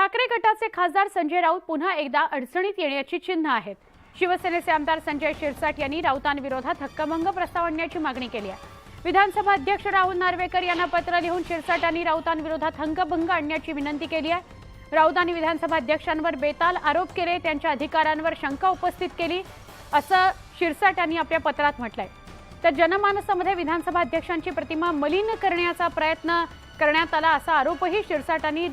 ठाकरे गटाचे खासदार संजय राऊत पुन्हा एकदा अडचणीत येण्याची चिन्ह आहेत। शिवसेनेचे आमदार संजय शिरसाट यांनी राऊतांविरोधात हक्कभंग प्रस्ताव आणण्याची मागणी केली आहे। विधानसभा अध्यक्ष राहुल नार्वेकर यांना पत्र लिहून शिरसाटांनी राऊतांविरोधात हक्कभंग आणण्याची विनंती केली आहे। राऊतांनी विधानसभा अध्यक्षांवर बेताल आरोप केले, त्यांच्या अधिकारांवर शंका उपस्थित केली असं शिरसाट यांनी आपल्या पत्रात म्हटलंय। तर जनमानसामध्ये विधानसभा अध्यक्षांची प्रतिमा मलिन करण्याचा प्रयत्न करण्यात आला असा आरोपही शिरसाटांनी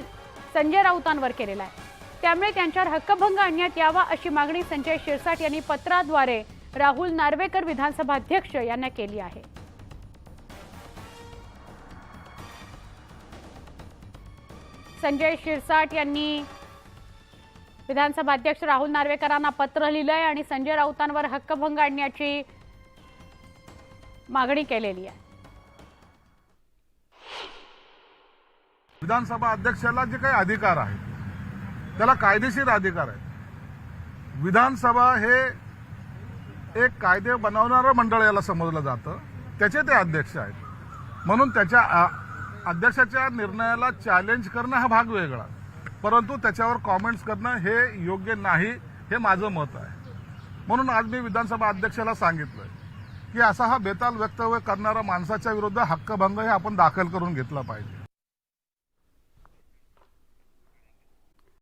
संजय राऊतांवर केलेला आहे। त्यामुळे त्यांच्यावर हक्कभंग आणण्यात यावा अशी मागणी संजय शिरसाट यांनी पत्राद्वारे राहुल नार्वेकर विधानसभा अध्यक्ष यांना केली आहे। संजय शिरसाट यांनी विधानसभा अध्यक्ष राहुल नार्वेकरांना पत्र लिहिलंय आणि संजय राऊतांवर हक्कभंग आणण्याची मागणी केलेली आहे। विधानसभा अध्यक्षाला जे काही अधिकार आहेत त्याला कायदेशीर अधिकार आहेत। विधानसभा हे एक कायदे बनवणारं मंडळ याला समजलं जातं, त्याचे ते अध्यक्ष आहेत। म्हणून त्याच्या अध्यक्षाच्या निर्णयाला चॅलेंज करणं हा भाग वेगळा, परंतु त्याच्यावर कॉमेंट्स करणं हे योग्य नाही, हे माझं मत आहे। म्हणून आज मी विधानसभा अध्यक्षाला सांगितलं की असा हा बेताल वक्तव्य करणारा माणसाच्या विरुद्ध हक्कभंग हे आपण दाखल करून घेतला पाहिजे।